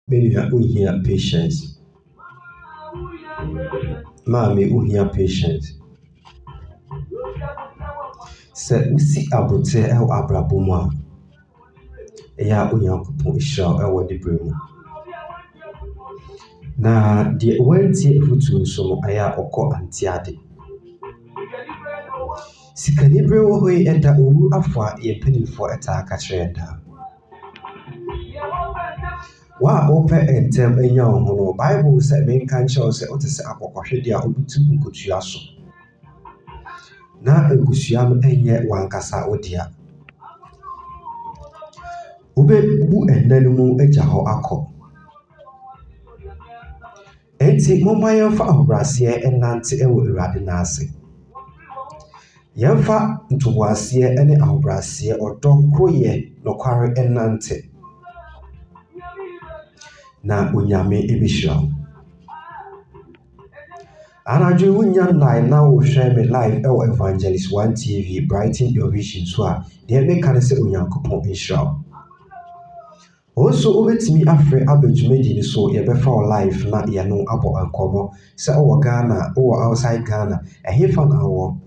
Many uhia patience. Mommy uhia patience. Sɛ usi abote ɛwɔ abrabɔ mu a, ɛyɛ Onyankopɔn hyira ɛwɔ ne berɛ mu. Na deɛ wantie afutuo nso no ɛyɛ ɔkɔ ante ade. Sikanibere wɔ hɔ yi ɛda owu afa yɛn mpanimfoɔ ɛtaa ka kyerɛ yɛn daa. Wa wopɛ ntɛm anya wo ho no, Bible sɛ menka nkyerɛw sɛ wote sɛ akɔkɔhwedeɛ a wobutu nkotua so. Na nkosua no ɛnyɛ wankasa wo dea. Wobɛbu ɛnna no mu agya hɔ akɔ. Enti momma yɛmfa ahobrɛaseɛ ɛnante ɛwɔ Awurade n'ase. Yɛmfa ntoboaseɛ ɛne ahobrɛaseɛ ɔdɔ koroyɛ nokware ɛnante. Na Onyame ɛbɛhyira wo. Anadwo wonya line na wohwɛ me live ɛwɔ Evangelist 1 TV Brighten Your Vision so a, deɛ meka ne sɛ Onyankopɔn ɛhyira wo. Also wobɛtumi afrɛ aba dwumadi no so yɛbɛfa wo live na yɛno abɔ nkɔmmɔ sɛ wowɔ Ghana, wowɔ outside Ghana, ɛhefa na wɔ.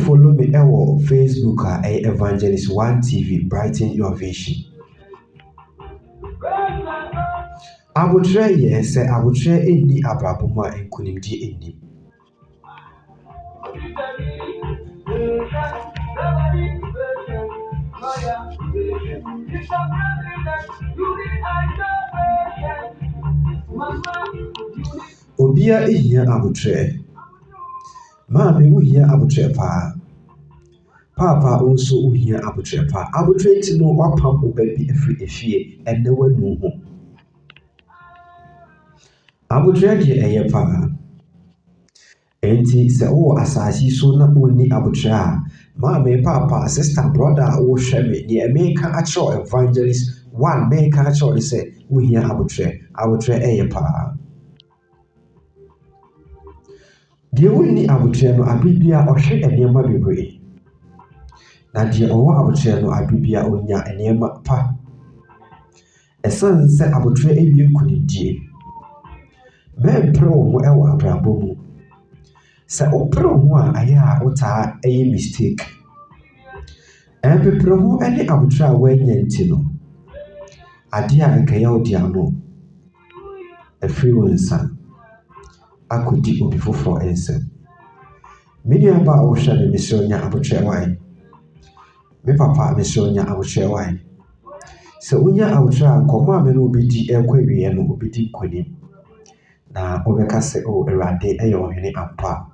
Follow me ɛwɔ Facebook a ɛyɛ Evangelist 1 TV Brighten Your Vision. Abotire yɛ sɛ abotire ɛnni abrabɔ mu a nkonimdie ɛnnim. Obia ehia abotire. Maame wohia abotire paa. Papa also wohia abotire paa. Abotire ti no wapam oba bi afiri efie ɛnɛ wanu ho. Abotire deɛ ɛyɛ paa. Enti sɛ wowɔ asase so na wonni abotire a, maame, papa, sister, brother a wohwɛ me, deɛ meka akyerɛw Evangelist 1 meka akyerɛw ne sɛ wohia abotire. Abotire ɛyɛ paa. Deɛ wonni abotire no abibia ɔhwɛ nneɛma bebree. Na deɛ ɔwɔ abotire no abibia onya nneɛma pa. Ɛsan sɛ abotire ewie nkonimdie. Mɛmpere wo ho ɛwɔ abrabɔ mu. Sɛ wopere wo ho a ayɛ a wotaa ɛyɛ mistake. Ɛmpepere ho ɛne abotire a woanya nti no. Adeɛ a nkɛyɛ wo dea no afiri wo nsa akɔdi obi foforɔ nsam. Me nuaba a wohwɛ me mesrɛ wo nya abotire wan. Me papa mesrɛ wo nya abotire wan. Sɛ wonya abotire a nkɔmmɔ a me ne wobɛdi ɛkɔ awieɛ no wobɛdi nkonim. Na wobɛka sɛ o Awurade ɛyɛ ɔhene ampa.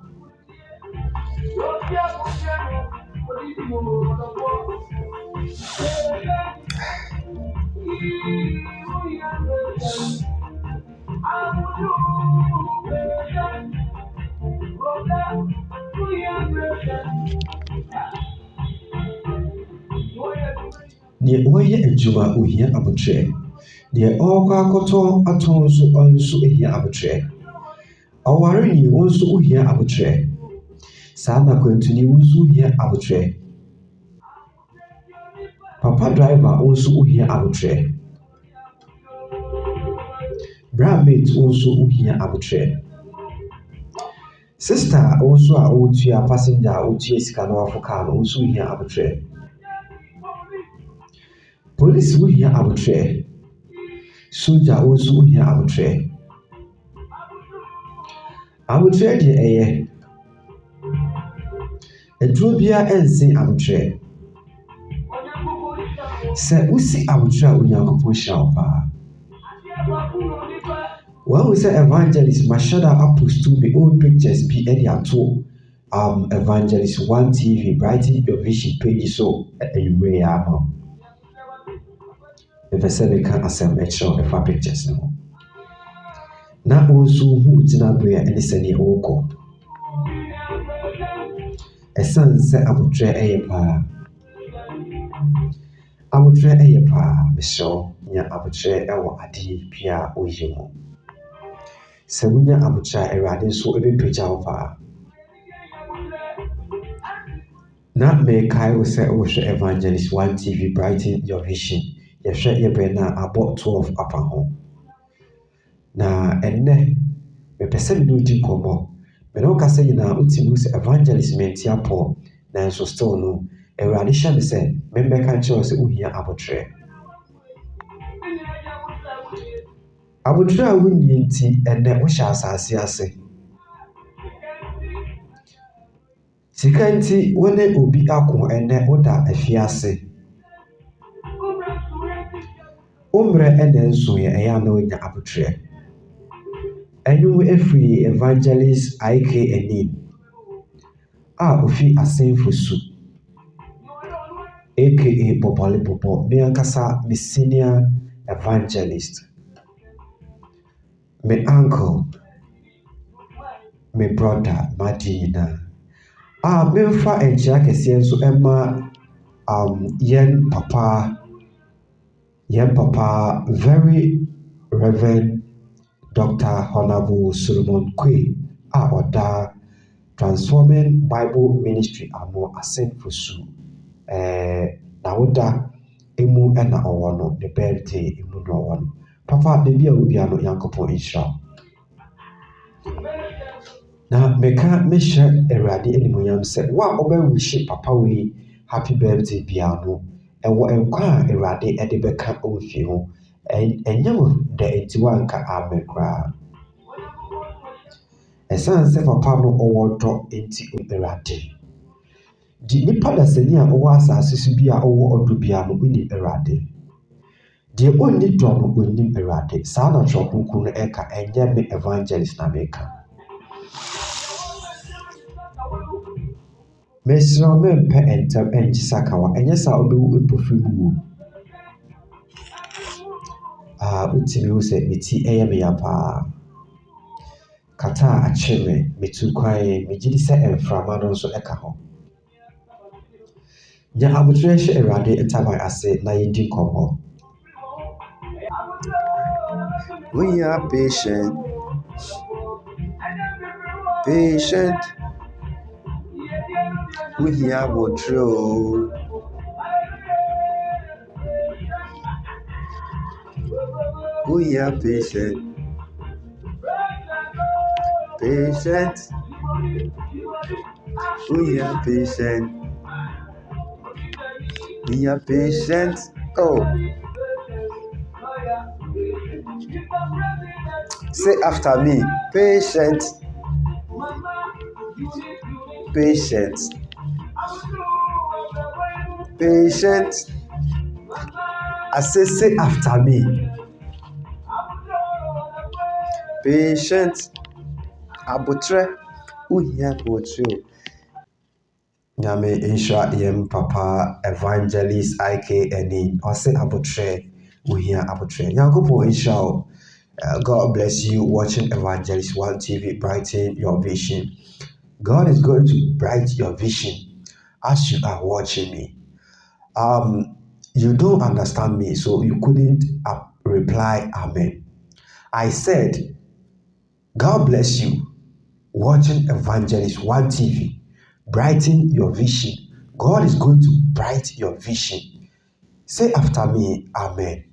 Deɛ wɔyɛ adwuma ohia abotire. Deɛ ɔkɔ akɔtɔ atɔn nso ɔnso ehia abotire. Ɔware ni wɔn nso ohia abotire. Saa na kwantuni wɔn nso ohia abotire. Papa driver wɔn nso ohia abotire. Bramate wɔn nso ohia abotire. Sister wɔn nso a wɔtua passenger a wɔtua sika na wɔafɔ car no wɔn nso ohia abotire. Police ohia abotire. Soldier also ohia abotire. Abotire deɛ ɛyɛ. Aduro bia ɛnse abotire. Sɛ wosi abotire a Onyankopɔn hyira wo paa. Wɔn sɛ Evangelist Mashada apostle me old pictures bi ɛde ato Evangelist 1 TV Brighten Your Vision page so ɛnwere ya ama. If I say they can't assemble extra if I pictures no. Na also who tina bria and listen ye oko. A son said abotire ɛyɛ paa. Abotire ɛyɛ paa, Michelle, nya abotire ɛwɔ ade pia oyi mu. Sɛ wonya abotire Awurade nso ɛbɛpagya wo paa. Na mekae wo sɛ wohwɛ Evangelist 1 TV Brighten Your Vision. yɛhwɛ yɛbɛn na abɔ 12 apa ho. Na ɛnnɛ mepɛ sɛ me ne wodi nkɔmmɔ. Me ne wo kasa nyinaa wotumi hu sɛ evangelist mentia Paul nanso still no Awurade hyɛ me sɛ membɛka kyerɛ wo sɛ wohia abotrɛ. Abotrɛ a wonni nti ɛnnɛ wohyɛ asase ase. Sika nti wo ne obi ako ɛnnɛ woda afiase. Umrɛ ɛna nsoyɛ ɛyɛ ana wonya abotrɛ. Ɛnwom efiri evangelist IK Anin a ofi Asenfo Su aka Bobole Bobo, me ankasa me senior evangelist, me uncle, me brother, Madina. Memfa enkyia kɛseɛ nso ɛma yen papa very Reverend Dr. Honorable Solomon Kwe a ɔda Transforming Bible Ministry ano Asenfo Su na woda emu ɛna ɔwɔ no, the birthday emu na ɔwɔ no. Papa baby a wobia no Nyankopɔn nhyira. Na meka mehyɛ Awurade animuonyam sɛ wo a ɔbɛwishi papa wei happy birthday bia no ɛwɔ nkwa a Awurade ɛde bɛka ɔmfie ho. Ɛnyɛ wo da enti wanka amen koraa. Ɛsan sɛ papa no ɔwɔ dɔ enti Awurade. Di nipa dasani a ɔwɔ asase so bi a ɔwɔ ɔdɔ bia no onim Awurade. Deɛ ɔnni dɔ no onim Awurade. Saa na Twerɛ Kronkron no ɛka, ɛnyɛ me evangelist na meka. Mesrɛ mempɛ ɛntɛm ɛnkyi sakawa, ɛnyɛ saa ɔbɛwu epofiri mu wo. Wotumi hu sɛ me ti ɛyɛ me ya paa. Kata a akye me tu kwae, megye di sɛ ɛmframa no nso ɛka ho. Nya abotrɛ hyɛ Awurade ntaban ase na yɛdi nkɔmmɔ. We are patient. We are abotrɛ. We are patient. We are patient. We are patient. Oh. Say after me. Patient. I say after me. Patient. Abotrɛ. Uhia abotrɛ. Nyame nhyira yɛn papa evangelist IK Anin. Ɔse abotrɛ. Uhia abotrɛ. Nyankopɔn nhyira wo. God bless you watching Evangelist One TV, brighten your vision. God is going to brighten your vision as you are watching me. You don't understand me, so you couldn't reply amen. I said, God bless you watching Evangelist One TV, brighten your vision. God is going to brighten your vision. Say after me, amen.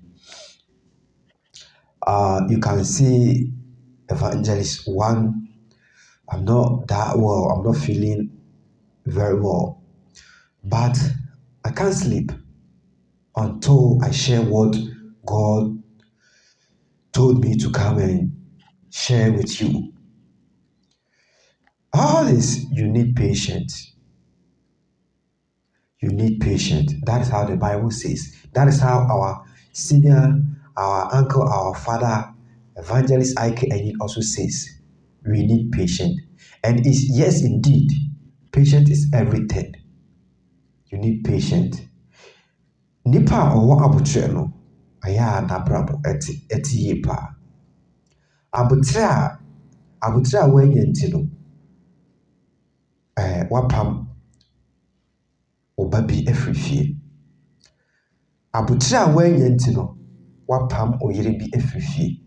You can see Evangelist One. I'm not that well. I'm not feeling very well. But I can't sleep until I share what God told me to come and share with you. All this, you need patience. You need patience. That is how the Bible says. That is how our senior, our uncle, our father, Evangelist IK Anin also says. We need patience. And it's yes indeed, patience is everything. You need patience. Nipa owo abotrɛ no aya na brabo eti ye pa. Abotrɛ a wanya nti no wapam obabi afrifie. Abotrɛ a wanya nti no wapam oyere bi afrifie.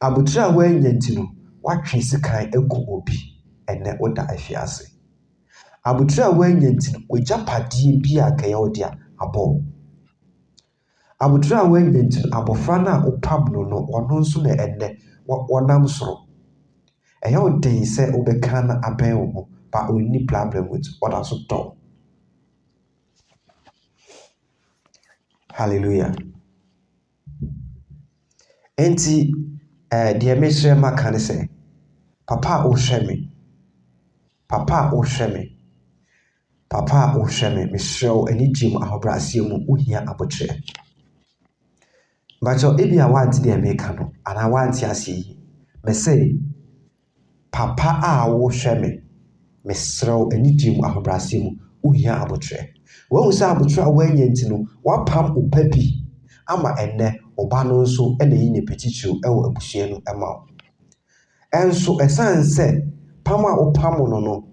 Abotrɛ a wanya nti no watwe sekan eku obi ene oda afiase. Abotrɛ a wanya nti no ogyapadie bi a kaya odi a abɔ. Abotire a wanya nti abofra na opam no ono nso na enne wonam soro. Ɛyɛ wo den sɛ wobɛka na abɛn wo ho ba onni problem with ɔda so tɔ. Hallelujah. Enti deɛ mesrɛ maka ne sɛ papa a wohwɛ me, papa a wohwɛ me, papa a wohwɛ me, mesrɛ wo anigye mu ahobrɛaseɛ mu wohia abotire. Bakyɛ ebi a wante deɛ meka no anaa wante aseɛ yi, me sɛ papa a wohwɛ me, mesrɛ wo anigye mu ahobrɛaseɛ mu wohia abotire. Wahu sɛ abotire a wanya nti no wapam wo ba bi ama ɛnnɛ ɔba no nso ɛna yi ne petikyiriw ɛwɔ abusua no ɛma wo. Ɛnso ɛsan sɛ pam a wopam no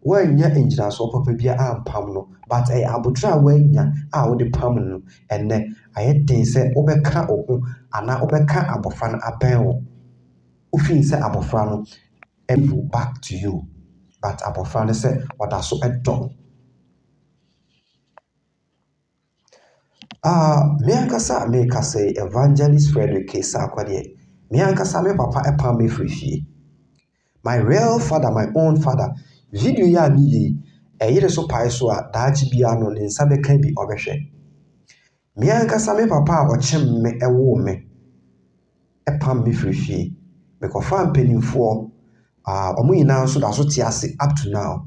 wanya ngyinasoɔ papa bi ampam no, but ɛyɛ abotire a wanya a wode pam no ɛnnɛ ayɛ den sɛ wobɛka wo ho anaa wobɛka abofra no abɛn wo. Wofin sɛ abofra no give back to you, but abofra no sɛ ɔda so ɛdɔ. Me ankasa meka sɛ Evangelist Frederick Kesakwa deɛ, me ankasa me papa ɛpam me firi fie. My real father, my own father, video ya me yi, ɛyere so pae so a daakye bia no ne nsa bɛka bi ɔbɛhwɛ. Me ankasa me papa a ɔkyem me ɛwo me ɛpam me firi fie. Mekɔfa mpanimfoɔ ɔmo nyinaa nso da so te ase up to now.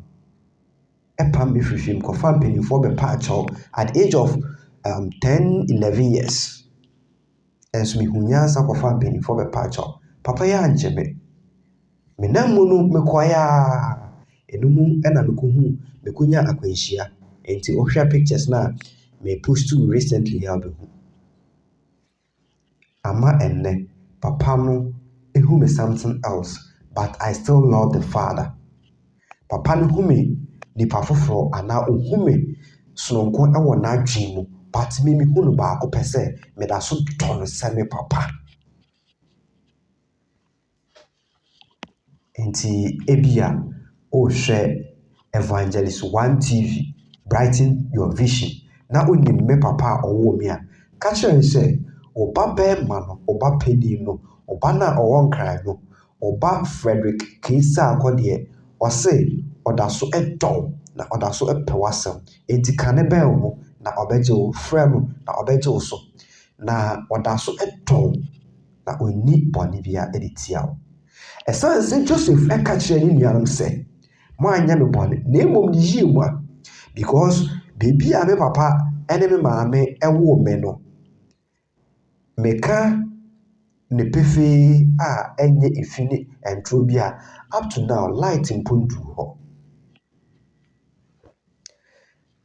Ɛpam me firi fie, mekɔfa mpanimfoɔ bɛpa akyɛw at the age of 10-11 years. Ɛnso mehu nyansa kɔfa mpanimfoɔ bɛpa akyɛw. Papa yɛ angye me. Menam mu no mekɔya enumu ɛna mekonya akwanhyia. Enti ohwɛ pictures na me post to recently ya behu. Ama enne papa no ehu me something else, but I still love the father. Papa no hu me nipa foforo ana ohu me sononko ɛwɔ n'adwen mu, but me hu no baako pɛ sɛ me da so tɔ no sɛ me papa. Enti ebia ohwɛ Evangelist 1 TV, brighten your vision. Na onim me papa a ɔwɔ me a, ka kyerɛ sɛ oba bɛɛma no, oba panin no, oba na ɔwɔ nkran no, oba Frederick Kesakwa deɛ ɔse ɔda so ɛdɔ na ɔda so ɛpɛ wasɛm. Enti ka ne bɛn wo na ɔbɛgye wo, frɛ no na ɔbɛgye wo so. Na ɔda so ɛdɔ na onni bɔne bia ɛde tia wo. Ɛsan sɛ Joseph ɛka kyerɛ ne nuanom sɛ mo anya me bɔne na mmom ne yie mu a, because baby a me papa ɛne me maame ɛwo me no, meka ne pefe a ɛnyɛ efi ne ɛntro bi a up to now light mpo ndu hɔ.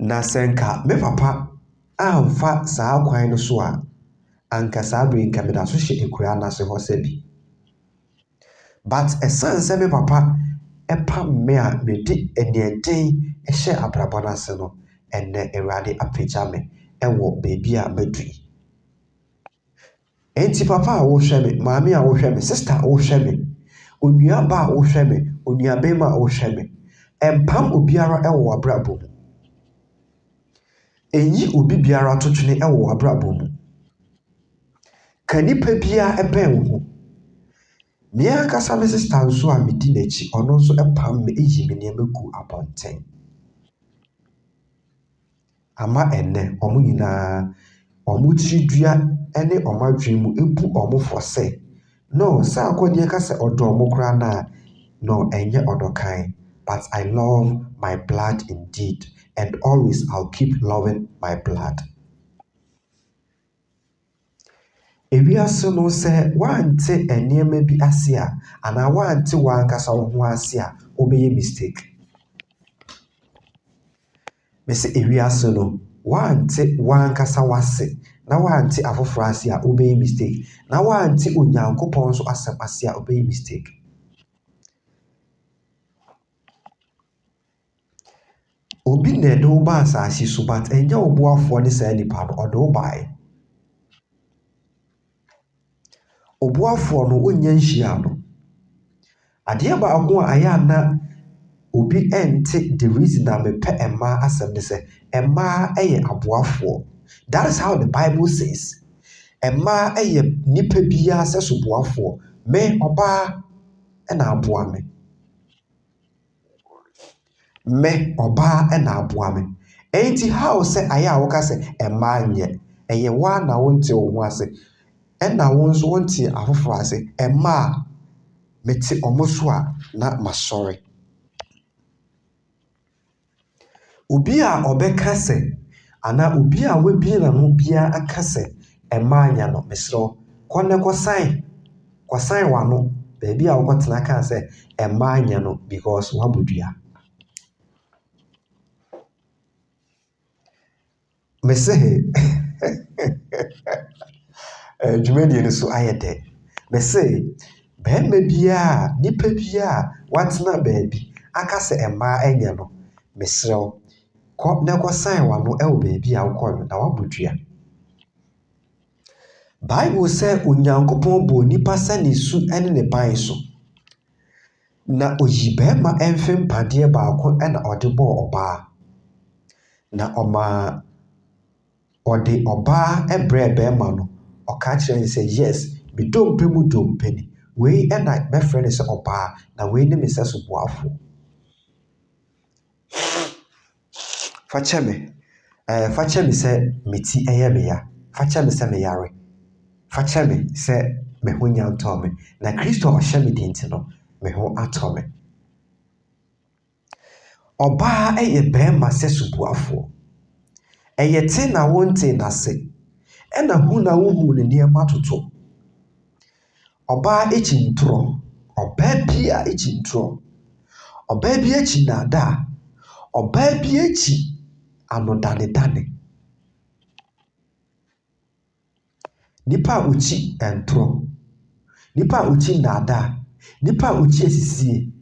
Na senka me papa amfa saa kwan no so a, anka saa bere nka me da so hye ekura na se hɔ sɛ bi. But ɛsan sɛ me papa ɛpam me a medi ɛniɛden ɛhyɛ abrabɔ no ase no, ɛnɛ Awurade apagya me ɛwɔ baabi a madui. Enti papa a wohwɛ me, maame a wohwɛ me, sister a wohwɛ me, onuaba a wohwɛ me, onuabɛma a wohwɛ me, ɛmpam obiara ɛwɔ w'abrabɔ mu. Ɛnyi obi biara totwene ɛwɔ w'abrabɔ mu. Ka nipa biara ɛbɛn wo ho. Me ankasa me sister nso a medi n'akyi, ɔno nso ɛpam me eyi me nneɛma gu abɔnten. Ama ɛnɛ ɔmo nyinaa ɔmo tiridua ɛne ɔmo adwene mu ebu ɔmo fo sɛ no saa akɔdeɛ ka sɛ ɔdɔ ɔmo koraa na no ɛnyɛ ɔdɔkan, but I love my blood indeed, and always I'll keep loving my blood. Ewiase no sɛ wante nneɛma bi ase a anaa wante wankasa wo ho ase a wobɛyɛ mistake. Me sɛ ewiase no wante wankasa wase na wante afoforo ase a wobɛyɛ mistake. Na wante Onyankopɔn nso asɛm ase a wobɛyɛ mistake. Obi na ɛde wo ba asase so, but ɛnyɛ wo boafoɔ ne saa nipa no ɔde wo bae. Obuafoɔ no wonya nhyia no. Adeɛ baako a ayɛ na obi ɛnte the reason na mepɛ ɛmmaa asɛm ne sɛ ɛmmaa ɛyɛ aboafoɔ. That is how the Bible says. Emma eye nipa biya se soboafo. Me oba na aboa me. Me oba na aboa me. Enti how say aya woka say emma nye. Eye wa na wonte wo ho ase. Na wonso wonte afoforo ase. Emma meti omoso a na masori. Obi a obeka se ana obi a webi na no bia aka se emma anya no mesro kone kosan wano baby a wokotena kan se emma anya no because wabodua me say dwumadi ni so ayede me say be bia nipa bia watena baby aka se emma anya no mesro ko ne kosan wano e wo baby a wokɔ na wabodua. Bible say onyankopon bo nipa se ne su ene ne ban so. Na oyi bema emfem pade baako na ode bo oba. Na oma ode oba ebre bema no oka kire say yes, me dompe mu dompe ni. We na me friend say oba na we ne me se so boafo. Fache me say meti eye me ya. Fache me say me yare. Fache me say me ho nya nto me. Na Kristo o hye me dinti no me ho ato me. Oba eye bema se subuafo. Eye te na wonte na se. Ena hu na hu ne niema toto. Oba echi ntro. Oba bia echi ntro. Oba bia echi nada. Oba bia echi anodane. Nipa uchi ntro. Nipa uchi nada. Nipa uchi esisie.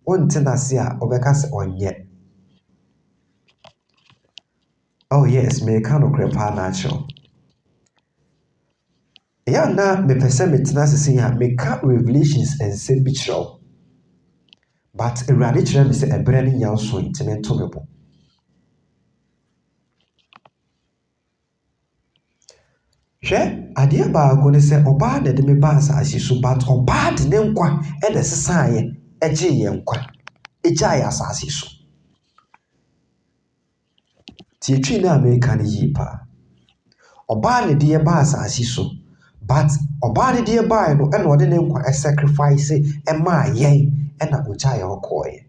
Wonte na se a obeka se onye. Oh yes, me can no crepa natural. Ya na me pese metena sese ya me ka Revelations and say bi chiro. But erade kire me say ebre ni nyanso ntime to mebo. Hwe ade ba go ne say oba na de me ba asase so but oba de ne nkwa e de sesaye eje ye nkwa. Eja ya asase so. Ti twi na America ni yi pa. Oba ne de ba asase so. But oba ne de ba no e no de ne nkwa e sacrifice e ma yen e na oja ya okoye.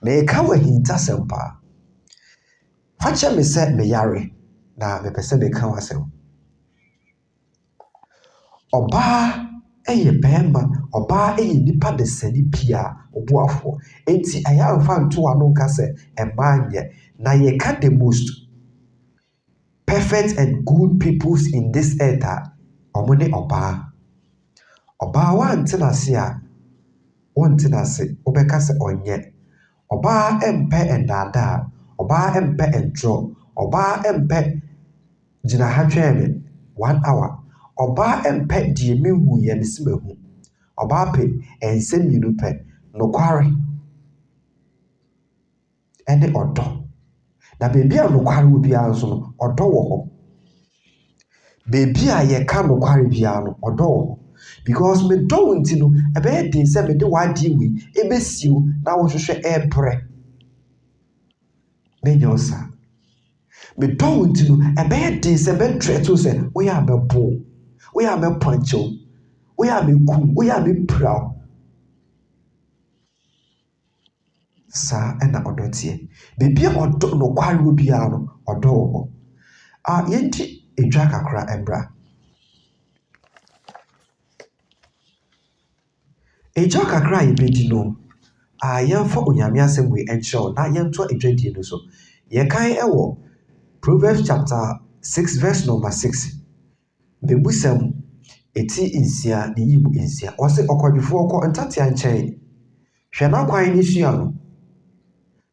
Me ka wa hinta sempa. Fache me se me yare na me pese me ka wasem. Oba eye bema, oba eye nipa de sani pia obuafo. Enti aya mfa nto ano nka se emanye na ye ka the most perfect and good peoples in this earth omone oba. Oba wa ntina se a wontina se obeka se onye. Oba empe endada, oba empe entro, oba empe jina hatweme 1 hour. Oba empe die mehu ye ne simahu. Oba pe ensem minu pe nokware. Ene odo. Na bebi a nokware obi anso no odo wo ho. Bebi a ye ka nokware bia no odo wo ho. Because me do nti no ebe din se me de wadi wi ebesiu na wo hwehwe ebre. Me nyosa. Me do nti no ebe din se be treto se we ya bebo. We ya me pancho. We ya me ku, we ya me proud. Sa ena odo tie. Bebi a odo nokware obi a no odo wo ho. Yenti edwa kakra embra. Edwa kakra ibedi no. Yemfa onyame asem we encho na yento edwadie no so. Ye kan ewo Proverbs chapter 6 verse number 6. Bebusam eti insia ne yibu insia. Ose okwadwefo okọ ntatia nchen. Hwe na kwan ni sua no.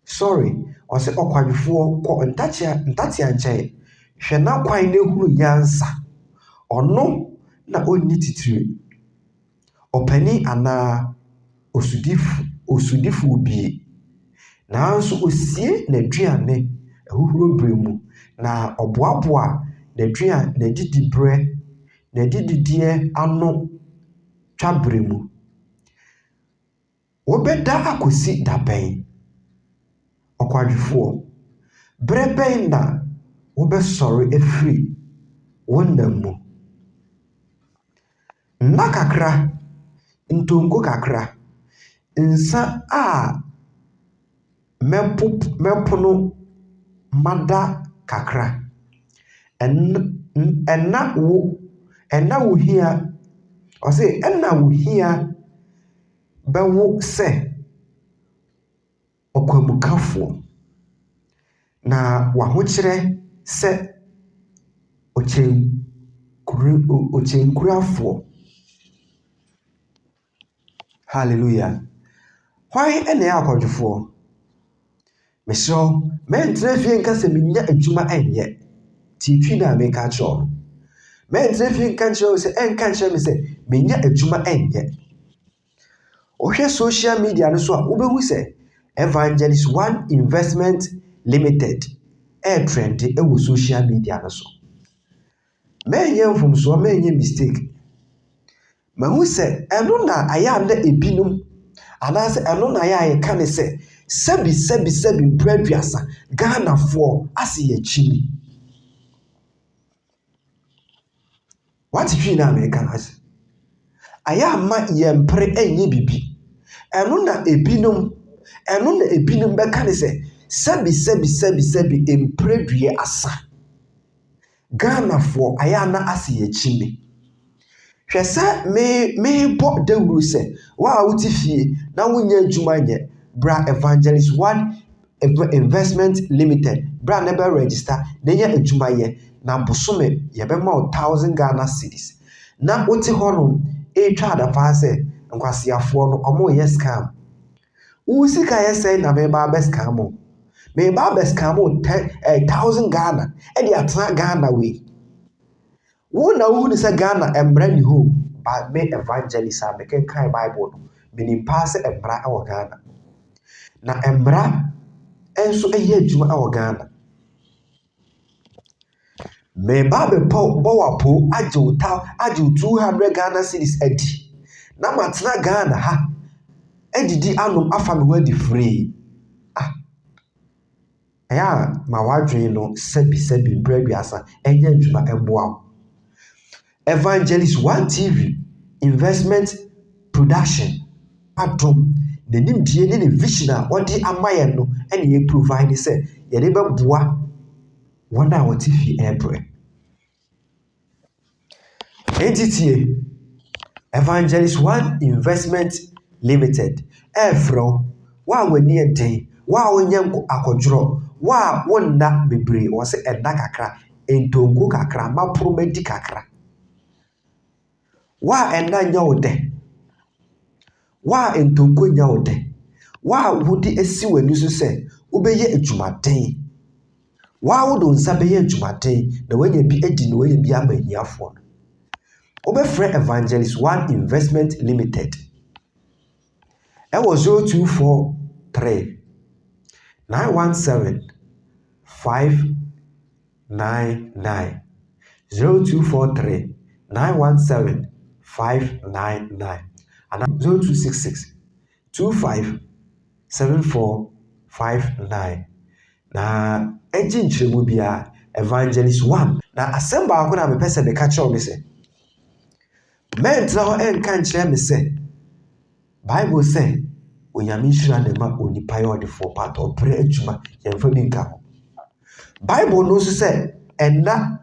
Sorry, ose okwadwefo okọ ntatia nchen. Hwe na kwan ne huru yansa. Ono na onni titire. Opani ana osudifu bi. Nanso osie na aduane ehuhuro bremu na oboaboa na didi bre na dididie ano twabre mu wobeda akosi daben okwadwefo bre ben na wobesori efiri wonam mu nna kakra ntonko kakra nsa a mepono mada kakra enna wo hia o say enna wo hia bewo se okwamukafo na wahokyere se ochenkurafo. Hallelujah. Why ene akwadwefo meso mentre fie nka se menya adwuma enye titwi na meka cho mentre fie nka cho se enka cho me se menya adwuma enye ohwe social media no so a wobehu se Evangelist One Investment Limited trend ewo social media no so menye mfumso menye mistake mahu se eno na aya na ebinum anase eno na aya ka ne se sebi mpraduasa Ghana for ase ye chini what you na American as aya ma ye mpre enye bibi eno na ebinum beka ne se sebi mpraduasa Ghana for aya na ase ye chini hwese me bo dawuru se wa wuti fie na wonya adwuma nye bra Evangelist One Investment Limited bra na be register na nya adwuma ye na bosome ye be ma 1000 Ghana cedis na oti hono twa da fa se nkwasiafo no omo ye scam usika ye say na me ba be scam me ba be scam 1000 Ghana e di atena Ghana we wona who say Ghana embra ni ho ba me evangelist a make kan Bible no menim pass embra e Ghana na embra enso eye adwuma e Ghana me ba be wapo age 200 Ghana cedis adi na matena Ghana ha edidi anom afa me wadi free aya ma wadwen no sebi braduasa enye adwuma eboa Evangelist One TV Investment Production Adom the nim die ne vision a odi amaye no ene ye provide say ye de beboa wona woti fi April entity Evangelist One Investment Limited efro wa wani eden wa onyanko akodworo wa wonna bebre wo se eda kakra entongo kakra mapromedi kakra wa enda nyawde wa entonko nyawde wa wudi esi wani so se ubeye adwumaden wa wodo nsa beye adwumaden na wanya bi edi na wanya bi amahiafo obefre Evangelist One Investment Limited was 0243 917 599 0243 917 599 and 0266 257459 na ejinchiremu bia Evangelist One na asemba akona me pese be catch on me say mentra ho enka nkyere me say Bible say onyame nhira na ma onipa ye for part of prayer adwuma yemfa bi nka ho Bible no so say enna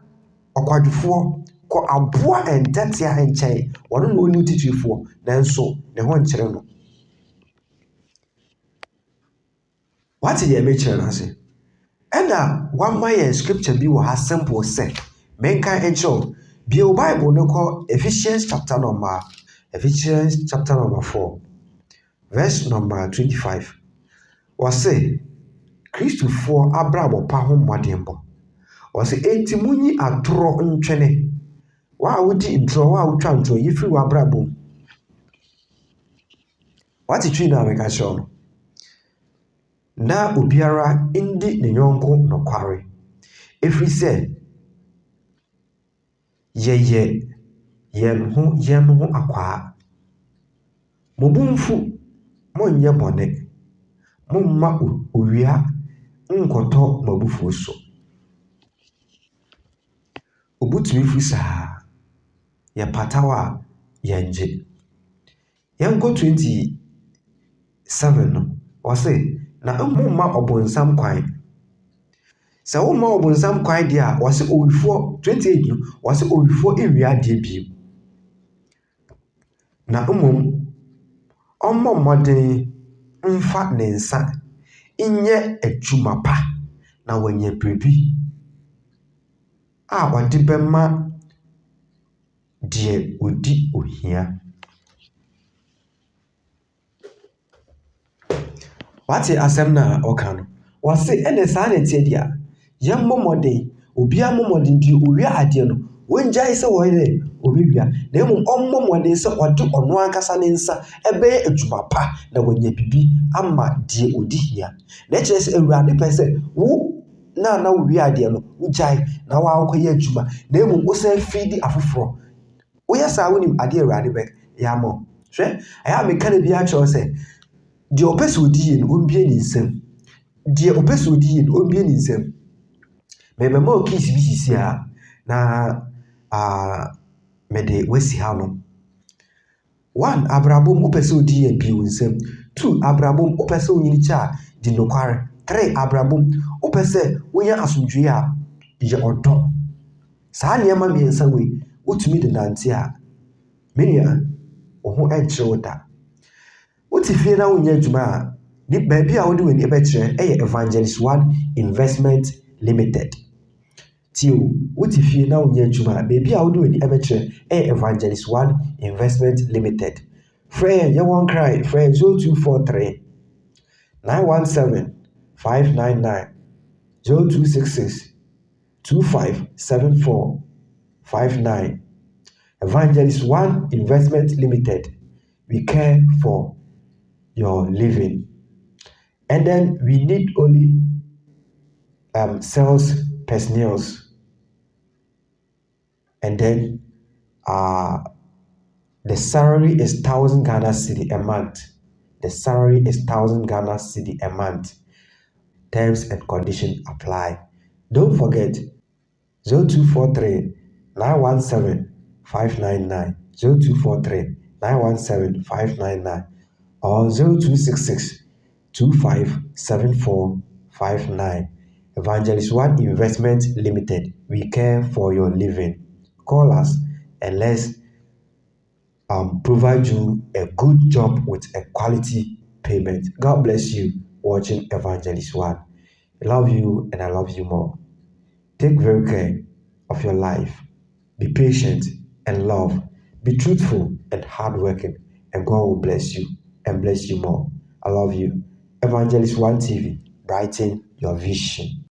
okwadwefo ko aboa entatia enkyɛn wono no oni titwifo nanso ne ho nkyere no what ye me kyere na se ena one my scripture bi wo ha simple say menka encho bi o Bible no ko Ephesians chapter number 4 verse number 25 was say Christopher abrabo pa ho modembo was say enti munyi atoro ntwene wa wudi intro wa utwa ntro yifiri wa abrabo what it na meka show na obiara indi ne yonko no kware Ɛfiri sɛ, yɛyɛ yɛn ho akwaa. Mo bo mfu, monyɛ bɔne. Momma owia nkɔtɔ mo abufuo so. Obutumi fu saa. Yɛpata wo a yɛngye. Yɛnkɔ 27 no, wɔse na momma ɔbonsam kwan. Sɛ womma ɔbonsam kwan deɛ a, wɔse owifoɔ 28 no, wɔse owifoɔ nwia adeɛ bio. Na mmom, ɔmmɔ mmɔden mfa ne nsa nyɛ adwuma pa na wanya biribi a wɔde bɛma deɛ ɔdi ohia. Wate asɛm na ɔka no. Wɔse ɛne saa na ɛteɛ deɛ a, yɛmmɔ mmɔden. Obiara mmɔ mmɔden deɛ ɔwia adeɛ no, wɔngyae sɛ wɔyɛ ɔbɛwia. Na mmom, ɔmmɔ mmɔden sɛ ɔde ɔno ankasa ne nsa ɛbɛyɛ adwuma pa na wanya biribi ama deɛ ɔdi hia. Na ɛkyerɛ sɛ Awurade pɛ sɛ wo na wowia adeɛ no, wogyae na woakɔyɛ adwuma. Na mmom, wosan feedi afoforɔ. Woyɛ saa wonim adeɛ Awurade bɛyɛ ama wo. Hwɛ, ɛyɛ a meka no biara kyerɛ sɛ, deɛ ɔpɛ sɛ ɔdi yie no, ɔmbie ne nsam. Deɛ ɔpɛ sɛ ɔdi yie no, ɔmbie ne nsam. Mɛbɛma wo keys bi sisi ha na mede wasi ha no. 1. Abrabom wopɛ sɛ ɔdi yie bie wo nsam. 2. Abrabom wopɛ sɛ onyini kyɛ a di nokware. 3. Abrabom wopɛ sɛ wonya asomdwoe a yɛ ɔdɔ. Saa nneɛma mmiɛnsa wei, wotumi de nante a, me nua, wo ho ɛnkyerɛ wo da. Wote fie na wonyɛ adwuma a, baabi a wode w'ani ɛbɛkyerɛ ɛyɛ Evangelist 1 Investment Limited. Tio, wote fie na wonyɛ adwuma a, baabi a wode w'ani ɛbɛkyerɛ ɛyɛ Evangelist 1 Investment Limited. Frɛ yɛwɔ nkran, frɛ 0243 917 599 0266 2574 59. Evangelist 1 Investment Limited. We care for your living. And then we need only sales personnel. And then the salary is 1,000 Ghana cedi a month. The salary is 1,000 Ghana cedi a month. Terms and conditions apply. Don't forget 0243 917 599 0243 917 599 or 0266 2574 59. Evangelist 1 Investment Limited. We care for your living. Call us and let's provide you a good job with a quality payment. God bless you watching Evangelist 1. I love you and I love you more. Take very care of your life. Be patient and love. Be truthful and hardworking, and God will bless you and bless you more. I love you. Evangelist 1 TV, brighten your vision.